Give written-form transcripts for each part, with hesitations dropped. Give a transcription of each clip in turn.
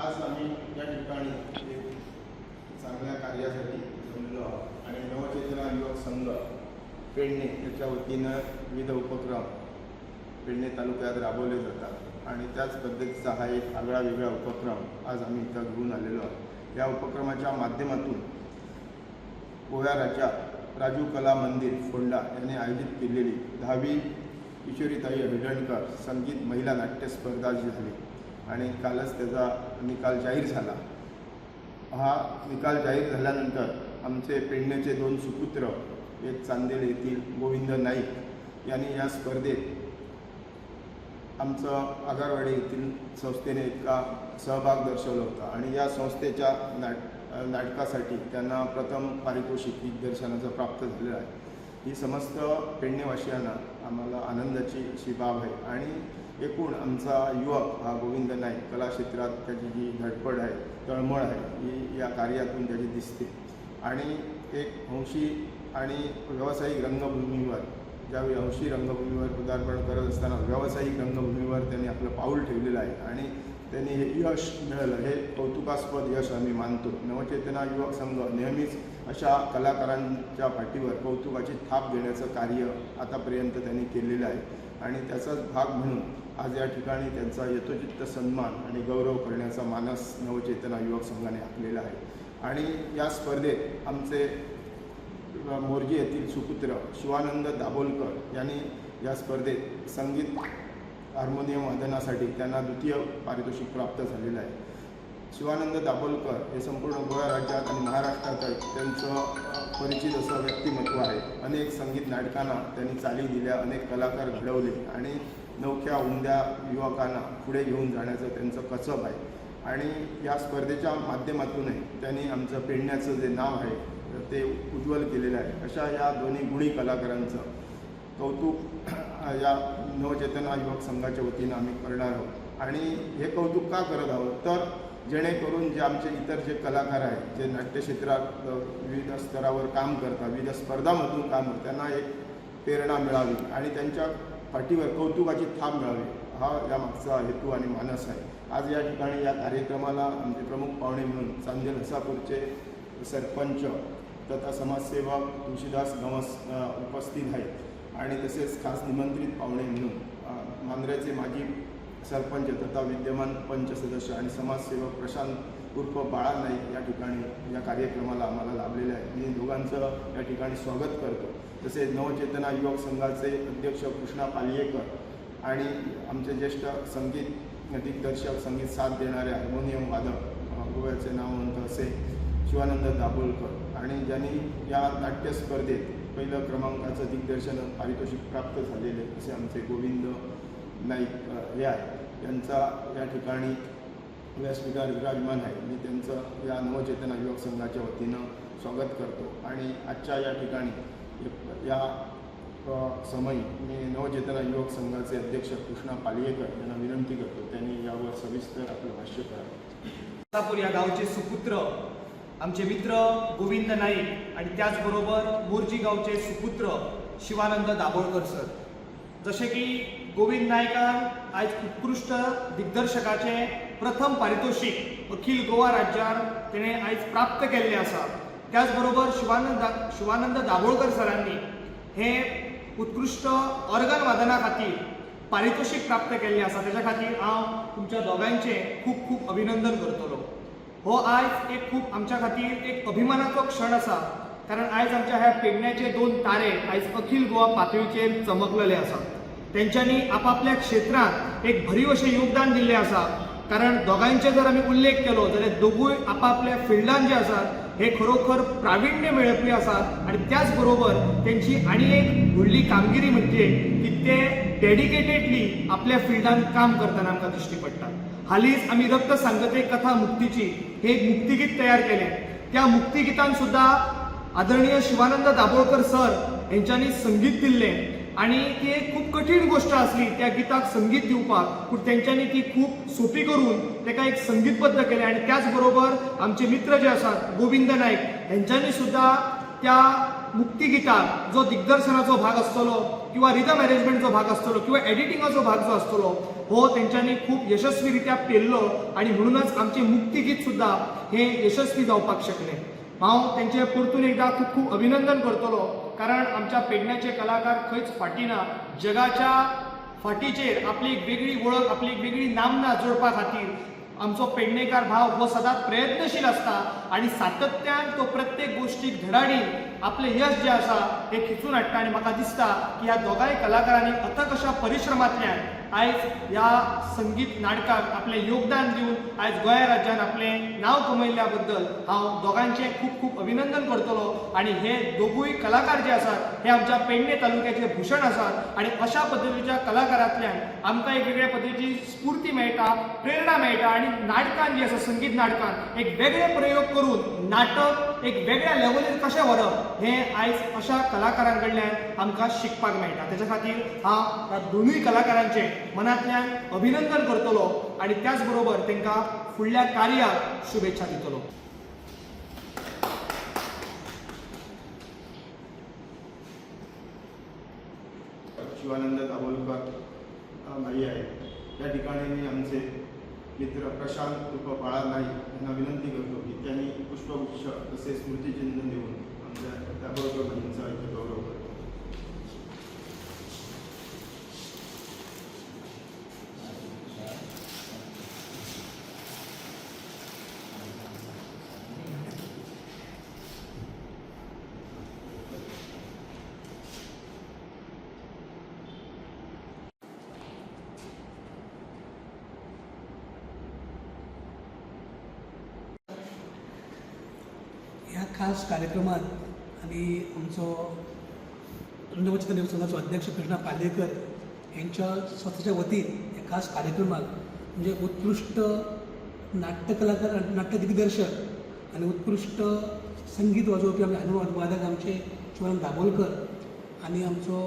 आज आम्ही या ठिकाणी एक चांगल्या कार्यासाठी जमलो आणि नवचेतना युवक संघ पेडणे याच्या वतीनं विविध उपक्रम पेडणे तालुक्यात राबवले जातात आणि त्याच पद्धतीचा हा एक आगळा वेगळा उपक्रम आज आम्ही इथं घेऊन आलेलो आहोत। या उपक्रमाच्या माध्यमातून गोव्या राज्यात राजू कला मंदिर फोंडा यांनी आयोजित केलेली 10वी किशोरीताई हडणकर संगीत महिला नाट्य स्पर्धा जी झाली आणि कालच त्याचा निकाल जाहीर झाला। हा निकाल जाहीर झाल्यानंतर आमचे पेडणेचे 2 सुपुत्र एक चांदेल येथील गोविंद नाईक यांनी या स्पर्धेत आमचं आगारवाडी येथील संस्थेने इतका सहभाग दर्शवला होता आणि या संस्थेच्या नाटकासाठी त्यांना प्रथम पारितोषिक दिग्दर्शनाचं प्राप्त झालेलं आहे। ही समस्त पेडणेवासियांना आम्हाला आनंदाची अशी बाब आहे आणि एकूण आमचा युवक हा गोविंद नाईक कला क्षेत्रात त्याची जी धडपड आहे तळमळ आहे ही या कार्यातून त्याची दिसते आणि एक हौशी आणि व्यावसायिक रंगभूमीवर ज्यावेळी हौशी रंगभूमीवर पदार्पण करत असताना व्यावसायिक रंगभूमीवर त्यांनी आपलं पाऊल ठेवलेलं आहे आणि त्यांनी हे यश मिळालं हे कौतुकास्पद यश आम्ही मानतो। नवचेतना युवक संघ नेहमीच अशा कलाकारांच्या पाठीवर कौतुकाची थाप देण्याचं कार्य आतापर्यंत त्यांनी केलेलं आहे आणि त्याचाच भाग म्हणून आज या ठिकाणी त्यांचा यथोचित सन्मान आणि गौरव करण्याचा मानस नवचेतना युवक संघाने आखलेला आहे। आणि या स्पर्धेत आमचे मोर्जी येथील सुपुत्र शिवानंद दाभोलकर यांनी या स्पर्धेत संगीत हार्मोनियम वादनासाठी त्यांना 2य पारितोषिक प्राप्त झालेलं आहे। शिवानंद दाभोलकर हे संपूर्ण गोवा राज्यात आणि महाराष्ट्रात त्यांचं परिचित असं व्यक्तिमत्व आहे। अनेक संगीत नाटकांना त्यांनी चाली दिल्या, अनेक कलाकार घडवले आणि नवख्या उमद्या युवकांना पुढे घेऊन जाण्याचं त्यांचं कसब आहे आणि या स्पर्धेच्या माध्यमातूनही त्यांनी आमचं पेडण्याचं जे नाव आहे ते उज्ज्वल केलेलं आहे। अशा या दोन्ही गुणी कलाकारांचं कौतुक या नवचेतना युवक संघाच्या वतीनं आम्ही करणार आहोत आणि हे कौतुक का करत आहोत तर जेणेकरून जे आमचे इतर जे कलाकार आहेत जे नाट्यक्षेत्रात विविध स्तरावर काम करतात, विविध स्पर्धांमधून काम करतात, त्यांना एक प्रेरणा मिळावी आणि त्यांच्या पाठीवर कौतुकाची थाप मिळावी हा यामागचा हेतू आणि मानस आहे। आज या ठिकाणी या कार्यक्रमाला आमचे प्रमुख पाहुणे म्हणून चांदेल हसापूरचे सरपंच तथा समाजसेवक तुळशीदास गवस उपस्थित आहेत आणि तसेच खास निमंत्रित पाहुणे म्हणून मांजऱ्याचे माजी सरपंच तथा विद्यमान पंच सदस्य आणि समाजसेवक प्रशांत उर्फ बाळा नाईक या ठिकाणी या कार्यक्रमाला आम्हाला लाभलेले आहे। मी दोघांचं या ठिकाणी स्वागत करतो। तसेच नवचेतना युवक संघाचे अध्यक्ष कृष्णा पालियेकर आणि आमचे ज्येष्ठ संगीत दिग्दर्शक, संगीत साथ देणारे हार्मोनियम वादक गोव्याचे नामवंत असे शिवानंद दाभोलकर आणि ज्यांनी या नाट्य स्पर्धेत पहिलं क्रमांकाचं दिग्दर्शन पारितोषिक प्राप्त झालेले असे आमचे गोविंद नाईक हे आहे। यांचा या ठिकाणी व्यासपीठावर विराजमान आहे। मी त्यांचं या नवचेतना युवक संघाच्या वतीनं स्वागत करतो आणि आजच्या या ठिकाणी या समयी मी नवचेतना युवक संघाचे अध्यक्ष कृष्णा पालियेकर यांना विनंती करतो त्यांनी यावर सविस्तर आपलं भाष्य करावं। हसापूर या गावचे सुपुत्र आमचे मित्र गोविंद नाईक आणि त्याचबरोबर मोर्जी गावचे सुपुत्र शिवानंद दाभोलकर सर। जसे की गोविंद नाईकान आज उत्कृष्ट दिग्दर्शकाचे प्रथम पारितोषिक अखिल गोवा राज्यात तेणे आज प्राप्त केल्ले आसा। त्याचबरोबर शिवानंद दाभोलकर सरांनी हे उत्कृष्ट ऑर्गन वादना खातीर पारितोषिक प्राप्त केल्ले आसा। त्याच्या खातीर हांव तुमच्या दोगांचे खूप खूप अभिनंदन करतलो। हो आज एक खूप आमच्या खातीर एक अभिमानाचो क्षण आसा कारण आज आमच्या ह्या पेडण्याचे 2 तारे आज अखिल गोवा पातळीचेर चमकलेले आसात। तेंच्यांनी आपापल्या क्षेत्रात एक भरीव अशें योगदान दिल्लें आसा कारण दोगांचे जर आमी उल्लेख केलो जाल्यार दोगूय आपापल्या फिल्डान जे आसात हे खरोखर प्राविण्य मेळपी आसात आणि त्याच बरोबर त्यांची आनी एक व्हडली कामगिरी म्हणजे की ते डेडिकेटेडली आपल्या फिल्डान काम करतना आमकां दिश्टी पडटा। हालींच आमी रक्त सांगते कथा मुक्तीची हे एक मुक्तिगीत तयार केलें। त्या मुक्तिगितान सुद्धा आदरणीय शिवानंद दाभोलकर सर यांच्यानी संगीत दिल्लें आणि ती एक खूप कठीण गोष्ट असली त्या गीताक संगीत दिवपाक पण त्यांच्यानी ती खूप सोपी करून तेका एक संगीतबद्ध केलें आणि त्याचबरोबर आमचे मित्र जे आसात गोविंद नाईक यांच्यानी सुद्धा त्या मुक्तिगीताक जो दिग्दर्शनाचो भाग आसतलो किंवा रिदम अरेंजमेंटचो भाग आसतलो किंवा एडिटिंगाचो भाग जो आसतलो हो त्यांच्यानी खूप यशस्वीरित्या पेललो आणि म्हणूनच आमचे मुक्तिगीत सुद्धा हे यशस्वी जावपाक शकले. हांव त्यांचे परतून एकदा खूप खूप अभिनंदन करतलो, कारण आमच्या पेडण्याचे कलाकार खंयच फाटीना. जगाच्या फाटीचेर आपली एक वेगळी वळख, आपली एक वेगळी नामना जोडपा खातीर आमचो पेडणेकार भाव हो सदांच प्रयत्नशील असता आणि सातत्यान तो प्रत्येक गोष्टीक धडाडीन आपले यश जे आसा हे खिचून हाडटा. आणि म्हाका दिसता की ह्या दोगांय कलाकारांनी अथक अशा परिश्रमांतल्यान आयज ह्या संगीत नाटकाक आपले योगदान दिवन आयज गोंय राज्यान आपलें नांव कमयल्ल्या बद्दल हांव दोगांचे खूप खूप अभिनंदन करतलो. आणि हे दोगूय कलाकार जे आसात हे आमच्या पेडणे तालुक्याचे भूषण आसात आणि अशा पद्दतीच्या कलाकारांतल्यान आमकां एक वेगळ्या पद्दतीची स्फूर्ती मेळटा, प्रेरणा मेळटा. आणि नाटकान जे आसा संगीत नाटकान एक वेगळे प्रयोग करून नाटक एक वेगळ्या लेवलीर कशें व्हरप हे आयज अशा कलाकारां कडल्यान आमकां शिकपाक मेळटा. तेच्या खातीर हांव ह्या दोनूय कलाकारांचे मनांतल्यान अभिनंदन करतलो आणि त्याच बरोबर तांकां फुडल्या कार्याक शुभेच्छा दितलो. शिवानंद दाभोलकर भाई आहेत. या ठिकाणी मी आमचे मित्र प्रशांत उर्फ बाळा नाईक यांना विनंती करतो की त्यांनी पुष्पगुच्छ तसेच स्मृतिचिन्ह देऊन आमच्या दाभोलकर भाईंचा इथे गौरव करतो. ह्या खास कार्यक्रमात आणि आमचो रंगमंच संघाचो अध्यक्ष कृष्णा पालेकर यांच्या स्वतःच्या वतीन ह्या खास कार्यक्रमाक म्हणजे उत्कृष्ट नाट्य कलाकार नाट्य दिग्दर्शक आणि उत्कृष्ट संगीत वाजोवपी आमचे हार्मोनियम वादक आमचे शिवानंद दाभोलकर आणि आमचो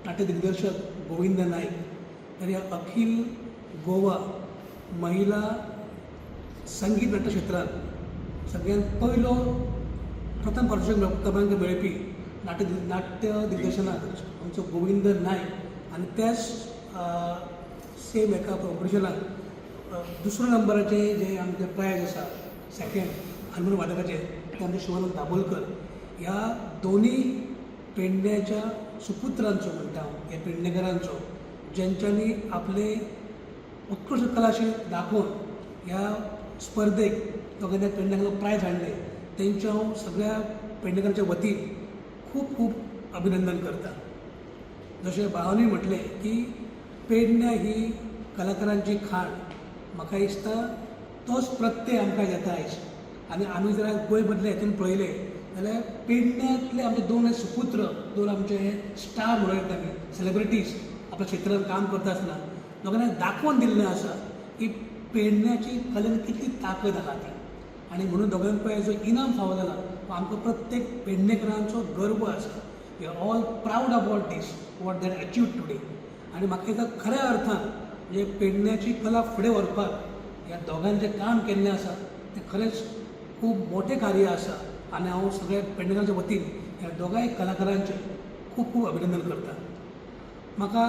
नाट्य दिग्दर्शक गोविंद नाईक तर ह्या अखिल गोवा महिला संगीत नाट्य क्षेत्रात सगळ्यांत पयलो प्रथम पारितोषिक क्रमांक मेळपी नाट्य दिग्दर्शनाक आमचो गोविंद नायक आणि त्याच सेम एका कॉम्पिटिशनाक दुसऱ्या नंबराचे जे आमचे प्रायज आसा सेकंड हार्मोनियम वादकाचे ते आमचे शिवानंद दाभोलकर. ह्या दोन्ही पेडण्याच्या सुपुत्रांचो म्हणटा हांव, ह्या पेडणेकारांचो ज्यांच्यांनी आपले उत्कृष्ट कलाशी दाखोवन ह्या स्पर्धेक दोगांनी पेडणेकारांक प्रायज हाडले. तेंचे हांव सगळ्या पेडणेकारांच्या वतीन खूप खूप अभिनंदन करता. जशें भावानी म्हटलें की पेडण्या ही कलाकारांची खाण. म्हाका दिसता तोच प्रत्यय आमकां येता आयज. आनी आमी जर गोंय मदले हेतून पळयलें जाल्यार पेडण्यांतले आमचे दोन सुपुत्र, दोन आमचे स्टार म्हणूं येता आमी सेलिब्रिटीज आपल्या क्षेत्रांत काम करता आसतना लोकांनी दाखोवन दिल्लें आसा की पेडण्याची कलेन कितली ताकद आसा ती. आनी म्हणून दोगांक पळय जो इनाम फावो जाला तो आमकां प्रत्येक पेडणेकारांचो गर्व आसा. We are all proud about this what that achieve today. आनी म्हाका दिसता खऱ्या अर्थान म्हणजे पेडण्याची कला फुडें व्हरपाक ह्या दोगांनी जें काम केल्लें आसा तें खरेंच खूब मोठें कार्य आसा. आनी हांव सगळ्या पेडणेकारांच्या वतीन ह्या दोगांय कलाकारांचें खूब खूब अभिनंदन करता. म्हाका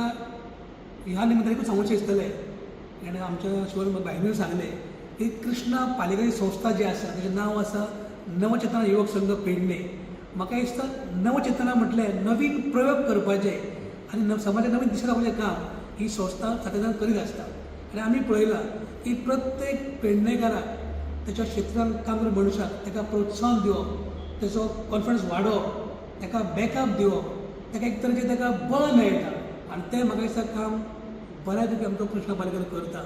ह्या निमतान एकूच सांगूचें दिसतलें, आनी आमच्या शिवान भाईन सांगलें की कृष्णा पालेकर संस्था जी आसा तेजें नांव आसा नवचेतना युवक संघ पेडणे. म्हाका दिसता नवचेतना म्हटल्यार नवीन प्रयोग करपाचे आनी समाजाक नवीन दिशा दाखोवपाचें काम ही संस्था सातत्यान करीत आसता. आनी आमी पळयलां की प्रत्येक पेडणेकाराक तेच्या क्षेत्रांत काम करपी मनशाक ताका प्रोत्साहन दिवप, तेचो कॉन्फिडन्स वाडोवप, ताका बॅकअप दिवप, ताका एक तरेचें ताका बळ मेळटा. आनी तें म्हाका दिसता काम बऱ्या पैकी आमचो कृष्णा पालेकर करता.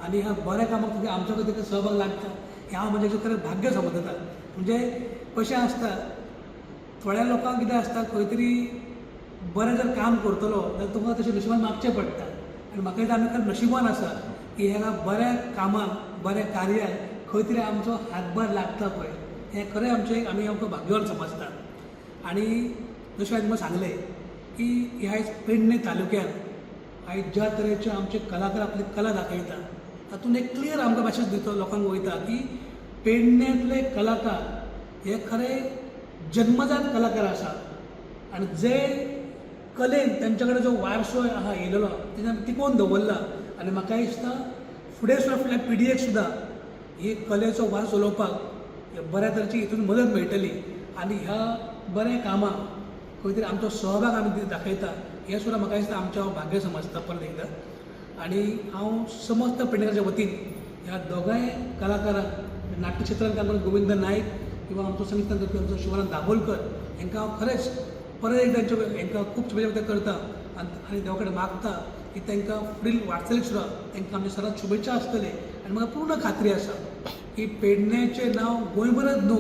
आनी ह्या बऱ्या कामाक तुगे आमचो ताका सहभाग लागता हें हांव म्हजें खरें भाग्य समजता. म्हणजे कशें आसता थोड्या लोकांक कितें आसता खंय तरी बरें जर काम करतलो जाल्यार तुका तशें नशिबान मागचें पडटा. आनी म्हाका दिसता आमी खरें नशिबान आसा की ह्या बऱ्या कामाक बऱ्या कार्याक खंय तरी आमचो हातभार लागता पळय हें खरें आमचें आमी आमकां भाग्यवान समजता. आनी जशें हांवें तुमकां सांगलें की ह्या आयज पेडणे तालुक्यांत आयज ज्या तरेचे आमचे कलाकार आपली कला दाखयता तातूंत एक क्लियर आमकां मॅसेज दिता लोकांक वयता की पेडण्यांतले कलाकार हे खरे जन्मजात कलाकार आसात. आनी जे कलेन तांचे कडेन जो वारसो आहा येयलेलो तेच्यान टिकोवन दवरला आनी म्हाका दिसता फुडें सुद्दां फुडल्या पिडयेक सुद्दां ही कलेचो वारसो उलोवपाक बऱ्या तरेची हितून मदत मेळटली आनी ह्या बऱ्या कामाक खंय तरी आमचो सहभाग आमी दाखयता हें सुद्दां म्हाका दिसता आमचें हांव भाग्य समजता परत एकदां. आनी हांव समस्त पेडणेकारांच्या वतीन ह्या दोगांय कलाकारांक नाट्य क्षेत्रांत काम करता गोविंद नायक किंवा आमचो संगीत करपी आमचो शिवानंद दाबोलकर हांकां हांव खरेंच परत एकदां हांकां खूब शुभेच्छा करता आनी देवा कडेन मागता की तांकां फुडेल वाटचालीक सुद्दां तांकां आमचे सदांच शुभेच्छा आसतले. आनी म्हाका पूर्ण खात्री आसा की पेडणेचें नांव गोंयभरच न्हू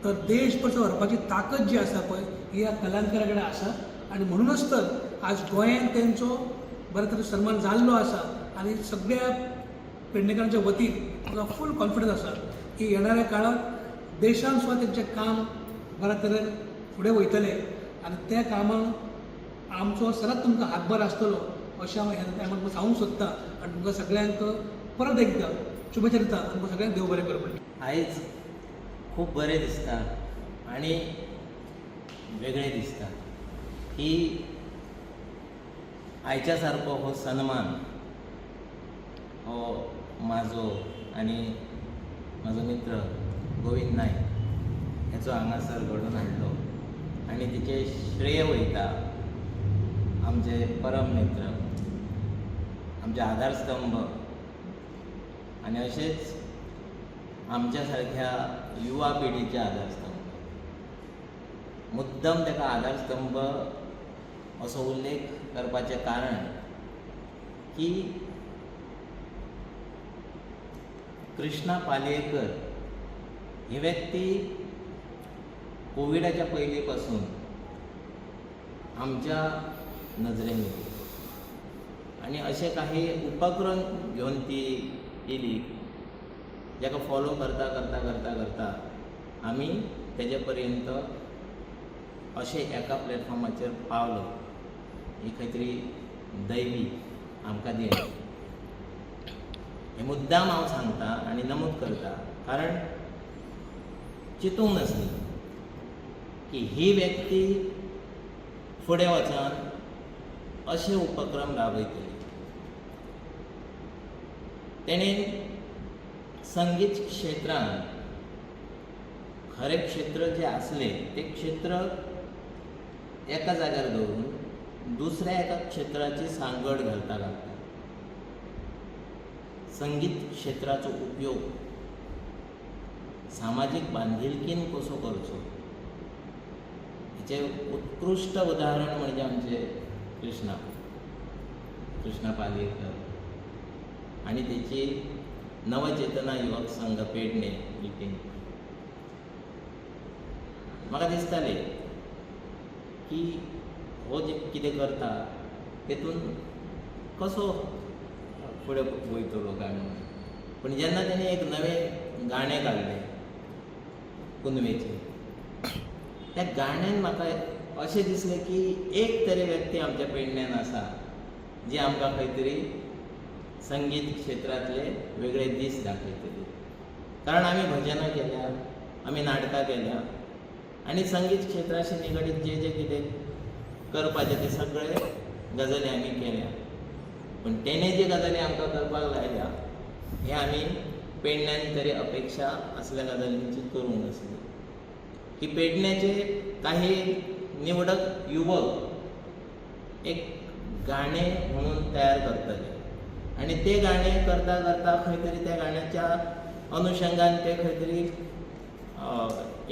तर देशभर व्हरपाची ताकद जी आसा पळय ही ह्या कलाकारा कडेन आसा. आनी म्हणूनच तर आज गोंयांत तेंचो बरे तरेन सन्मान जाल्लो आसा आनी सगळ्या पेडणेकारांच्या वतीन म्हाका फूल कॉन्फिडन्स आसा की येणाऱ्या काळांत देशान सुद्दां तेंचें काम बऱ्या तरेन फुडें वयतलें आनी त्या कामाक आमचो सदांच तुमकां हातभार आसतलो अशें हांव ह्या टायमार सांगूंक सोदतां आनी तुमकां सगळ्यांक परत एकदां शुभेच्छा दिता आनी तुमकां सगळ्यांक देव बरें करूं म्हणटा. आयज खूब बरें दिसता आनी वेगळें दिसता की आयच्या सारको हो सन्मान हो म्हाजो आनी म्हाजो मित्र गोविंद नायक हेचो हांगासर घडोवन हाडलो आनी तिचे श्रेय वयता आमचे परम मित्र आमचे आधारस्तंभ आनी अशेंच आमच्या सारक्या युवा पिढीचे आधारस्तंभ. मुद्दम ताका आधारस्तंभ असो उल्लेख करपाचें कारण की कृष्णा पालयेकर ही व्यक्ती कोविडाच्या पयलीं पासून आमच्या नजरेन येयली आनी अशे काही उपक्रम घेवन ती येयली जाका फॉलो करता करता करता करता आमी तेजे पर्यंत अशे एका प्लॅटफॉर्माचेर पावलो. ही खंय तरी दैवी आमकां दिली हे मुद्दाम हांव सांगता आनी नमूद करता कारण चिंतूंक नासली की ही व्यक्ती फुडें वचून अशे उपक्रम राबयतली. तेणेन संगीत क्षेत्रांत खरें क्षेत्र जें आसलें तें क्षेत्र एका जाग्यार दवरून दुसऱ्या एका क्षेत्राची सांगड घालता घालता संगीत क्षेत्राचो उपयोग सामाजीक बांधिलकीन कसो करचो हेचें उत्कृश्ट उदाहरण म्हणजे आमचे कृष्णा पालयेकर आनी तेची नवचेतना युवक संघ पेडणे मिटींग. म्हाका दिसतालें की हो जे कितें करता तेतून कसो फुडें वयतलो काय म्हणून. पूण जेन्ना तेणें एक नवें गाणें काडलें कुनवेचें त्या गाण्यान म्हाका अशें दिसलें की एक तरी व्यक्ती आमच्या पेडण्यान आसा जी आमकां खंय तरी संगीत क्षेत्रांतले वेगळे दीस दाखयतली. कारण आमी भजनां केल्या आमी नाटकां केल्या आनी संगीत क्षेत्राशी निगडीत जे जे कितें करपाचें ते सगळे गजाली आमी केल्या. पूण तेणे जे गजाली आमकां करपाक लायल्या हे आमी पेडण्यान तरी अपेक्षा असल्या गजालींची करूंक नासली की पेडण्याचे काही निवडक युवक एक गाणें म्हणून तयार करतले आनी ते गाणें करता करता खंय तरी त्या गाण्याच्या अनुशंगान ते खंय तरी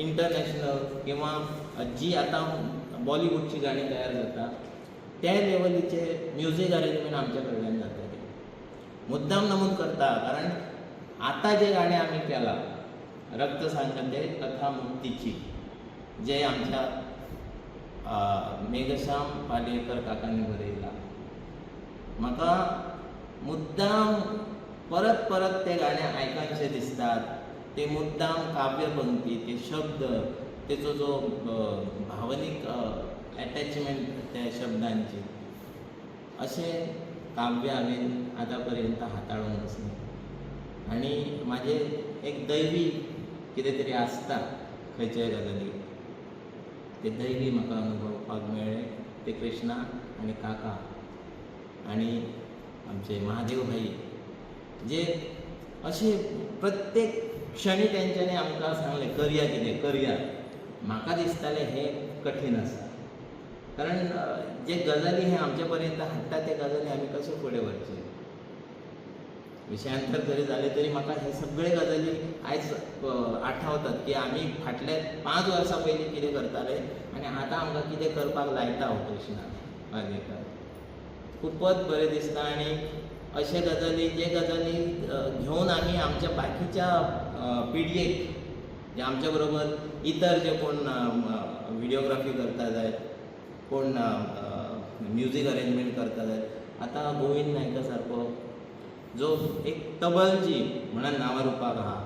इंटरनॅशनल किंवा जी आतां बॉलिवूडची गाणी तयार जाता त्या लेवलीचे म्युझीक अरेंजमेंट आमच्या कडल्यान जातले. मुद्दाम नमूद करता कारण आतां जे गाणें आमी केलां रक्त सांगते कथा मुक्तीची जे आमच्या मेघश्याम पालयेकर काकांनी बरयलां म्हाका मुद्दाम परत परत ते गाणें आयकनशें दिसतात. ते मुद्दाम काव्यपंक्ती ते शब्द तेचो जो भावनीक एटॅचमेंट त्या शब्दांची अशें काव्य हांवें आतां पर्यंत हाताळूंक नासलें. आनी म्हाजें एक दैवी कितें तरी आसता खंयच्याय गजालीक ते दैवी म्हाका अनुभवपाक मेळ्ळें ते कृष्णा आनी काका. आनी आमचे महादेव भाई जे असे प्रत्येक क्षणी तेंच्यांनी आमकां सांगलें करया कितें करया. म्हाका दिसतालें हें कठीण आसा, कारण जे गजाली हे आमचे पर्यंत हाडटा ते गजाली आमी कशे फुडें व्हरचे. विशयांतर जरी जाले तरी म्हाका हे सगळे गजाली आयज आठवतात की आमी फाटले 5 वर्सां पयलीं कितें करताले आनी आतां आमकां कितें करपाक लायता हो कृष्णा पालयेकर. खूबच बरें दिसता. आनी अशे गजाली जे गजाली घेवन आमी आमच्या बाकीच्या पिडयेक जे आमच्या बरोबर इतर जे कोण व्हिडिओग्राफी करता जाय, कोण म्युझिक अरेंजमेंट करता जाय, आतां गोविंद नायका सारको जो एक तबलजी म्हणून नांवारूपाक आहा,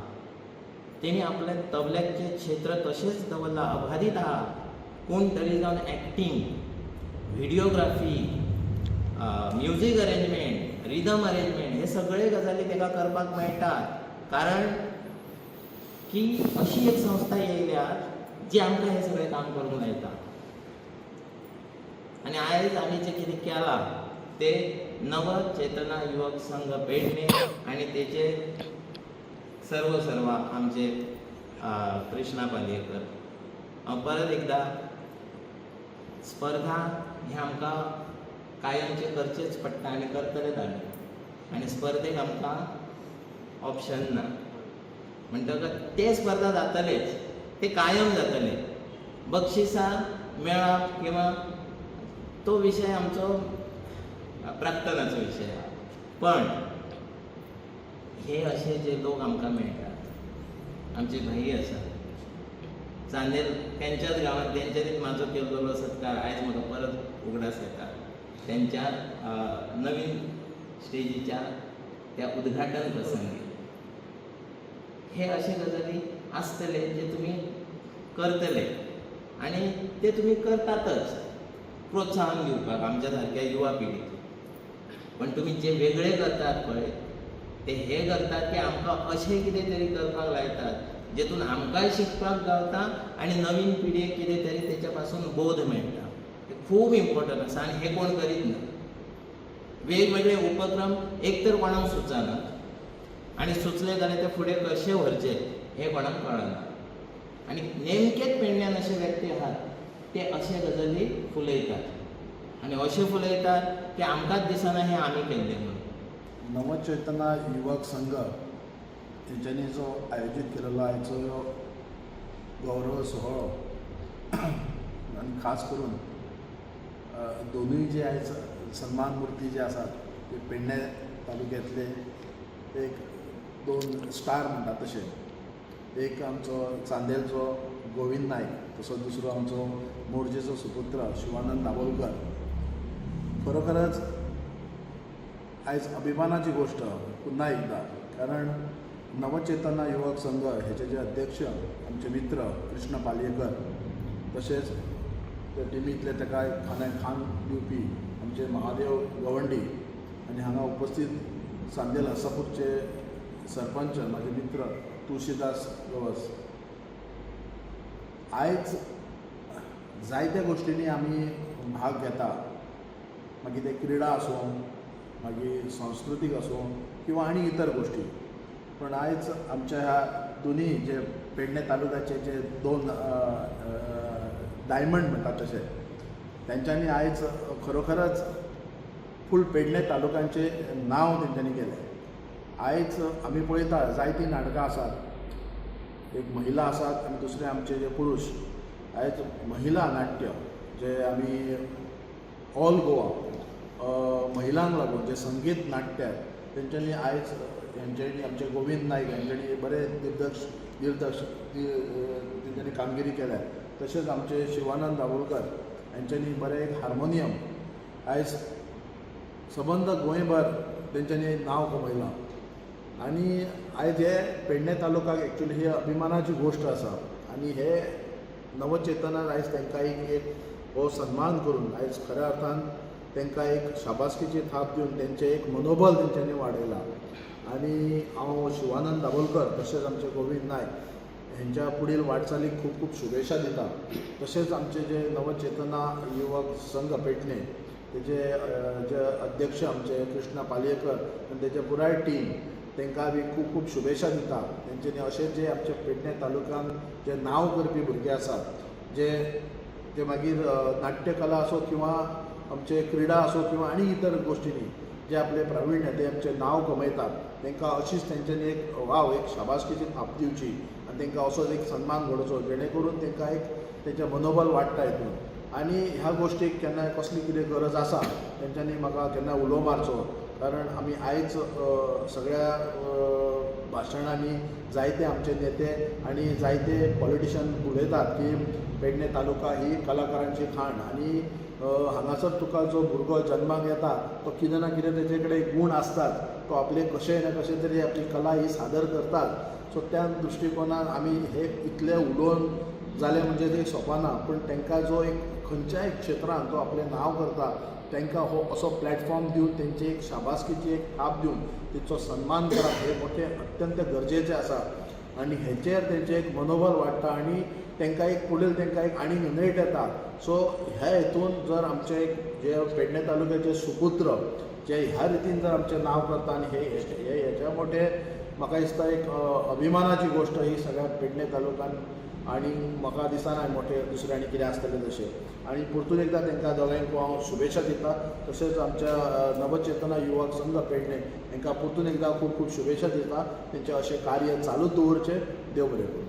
तेणी आपल्या तबल्याचें क्षेत्र तशेंच दवरलां, अबाधीत आहा. पूण तरी जावन acting, videography, music arrangement, rhythm arrangement हे सगळे गजाली ताका करपाक मेळटात. कारण की अशी एक संस्था येयल्या जी आमकां हें सगळें काम करूंक लायता. आनी आयज आमी जें कितें केलां तें नव चेतना युवक संघ पेडणे आनी तेचे सर्व आमचे कृष्णा पालयेकर. हांव परत एकदां स्पर्धा हें आमकां कायमचें करचेंच पडटा आनी करतलेच आमी. आनी स्पर्धेक आमकां ऑप्शन ना. म्हणटकच ते स्पर्धा जातलेच, ते कायम जातले. बक्षिसां मेळप किंवा तो विशय आमचो प्राक्तनाचो विशय. पण हे असे जे लोक आमकां मेळटात, आमचे भाई आसा चांदेर, तेंच्याच गांवांत तेंच्यांनीच म्हाजो केल्लो सत्कार आयज म्हाका परत उगडास येता. तेंच्या नवीन स्टेजीच्या त्या उद्घाटन प्रसंगी हे अशे गजाली आसतले जे तुमी करतले आनी ते तुमी करतातच प्रोत्साहन दिवपाक आमच्या सारक्या युवा पिढीक. पण तुमी जे वेगळे करतात पळय ते हे करतात की आमकां अशें कितें तरी करपाक लायतात जेतून आमकांय शिकपाक गावता आनी नवीन पिढयेक कितें तरी तेच्या पासून बोध मेळटा. हे खूब इम्पॉर्टंट आसा आनी हे कोण करीत ना. वेगवेगळे उपक्रम एक तर कोणाक सुचना आनी सुचले जाल्यार ते फुडें कशे व्हरचे हे कोणाक कळना. आनी नेमकेच पेडण्यान अशे व्यक्ती आहात ते अशे गजाली फुलयतात आनी अशे फुलयतात की आमकांच दिसना हे आमी केल्ले म्हणून. नवचेतना युवक संघ तेंच्यांनी जो आयोजीत केलेलो आयचो गौरव सोहळो आनी खास करून दोनूय जे आयज सन्मान मुर्ती जे आसात ते पेडणे तालुक्यांतले एक 2 स्टार म्हणटात तशे. एक आमचो चांदेलचो गोविंद नायक, तसोच दुसरो आमचो मोरजेचो सुपुत्र शिवानंद दाबोलकर. खरोखरच आयज अभिमानाची गोष्ट पुन्हा एकदा, कारण नवचेतना युवक संघ हेचे जे अध्यक्ष आमचे मित्र कृष्ण पालयेकर, तशेंच त्या टिमींतले ताका खाण दिवपी आमचे महादेव गवंडी आनी हांगा उपस्थित सांदेल हसापूरचे सरपंच म्हाजे मित्र तुळशीदास गवस. आयज जायत्या गोश्टींनी आमी भाग घेता, मागीर ते क्रिडा आसूं, मागीर सांस्कृतीक आसूं किंवा आनी इतर गोश्टी. पण आयज आमच्या ह्या दोनी जे पेडणे तालुक्याचे जे 2 डायमंड म्हणटात तशे, तेंच्यांनी आयज खरोखरच फूल पेडणे तालुक्यांचे नांव तेंच्यांनी केलें. आयज आमी पळयता जायतीं नाटकां आसात, एक महिला आसात आनी दुसरे आमचे जे पुरुश. आयज महिला नाट्य जे आमी ऑल गोवा महिलांक लागून जे संगीत नाट्य तेंच्यांनी आयज हेंच्यांनी आमचे गोविंद नायक हेंच्यांनी बरें तेंच्यांनी कामगिरी केल्या. तशेंच आमचे शिवानंद दाबोलकर हेंच्यांनी बरें एक हार्मोनियम आयज सबंद गोंयभर तेंच्यांनी नांव कमयलां. आनी आयज हे पेडणे तालुक्याक एक्चुली ही अभिमानाची गोश्ट आसा. आनी हे नवचेतनान आयज तांकां एक हो सन्मान करून आयज खऱ्या अर्थान तांकां एक शाबासकेची थाप दिवन तेंचें एक मनोबल तेंच्यांनी वाडयलां. आनी हांव शिवानंद दाबोलकर तशेंच आमचे गोविंद नायक हेंच्या पुढील वाटचालीक खूब खूब शुभेच्छा दिता. तशेंच आमचे जे नवचेतना युवक संघ पेडणे तेजे जे अध्यक्ष आमचे कृष्णा पालयेकर आनी तेजे पुराय टीम तांकां बी खूब खूब शुभेच्छा दिता. तेंच्यांनी अशें जे आमचे पेडणे तालुक्यान जे नांव करपी भुरगे आसात जे मागीर नाट्यकला आसो किंवा आमचे क्रिडा आसो किंवा आनी इतर गोश्टींनी जे आपले प्राविण्य ते आमचे नांव कमयतात तांकां अशीच तेंच्यांनी एक शाबासकेची थाप दिवची आनी तांकां असोच एक सन्मान घडोवचो जेणे करून तांकां एक तेंचें मनोबल वाडटा हितून. आनी ह्या गोश्टीक केन्ना कसली कितें गरज आसा तेंच्यांनी म्हाका केन्ना उलो मारचो, कारण आमी आयज सगळ्या भाशणांनी जायते आमचे नेते आनी जायते पॉलिटिशियन उलयतात की पेडणे तालुका ही कलाकारांची खाण आनी हांगासर तुका जो भुरगो जल्माक येता तो कितें ना कितें तेजे कडेन गूण आसतात, तो आपले कशें ना कशें तरी आपली कला ही सादर करतात. सो त्या दृश्टिकोनान आमी हे इतले उलोवन जालें म्हणजे ते सोंपना, पूण तांकां जो एक खंयच्याय क्षेत्रांत तो आपलें नांव करता तांकां हो असो प्लॅटफॉर्म दिवन तेंची एक शाबासकेची एक थाप दिवन तेचो सन्मान करप हे मोठे अत्यंत गरजेचें आसा. आनी हेचेर तेंचें एक मनोबल वाडटा आनी तांकां एक फुडें तांकां एक आनीक नेट येता. सो ह्या हेतून जर आमचे जे पेडणे तालुक्याचे सुपुत्र जे ह्या रितीन जर आमचें नांव करता आनी हेचे मोठे म्हाका दिसता एक अभिमानाची गोश्ट ही सगळ्या पेडणे तालुक्यान. आनी म्हाका दिसना मोठे दुसरें आनी कितें आसतलें तशें. आनी परतून एकदां तांकां दोगांयक हांव शुभेच्छा दिता. तशेंच आमच्या नवचेतना युवक संघ पेडणे हांकां परतून एकदां खूब खूब शुभेच्छा दिता. तेंचें अशें कार्य चालूच दवरचें. देव बरें करूं.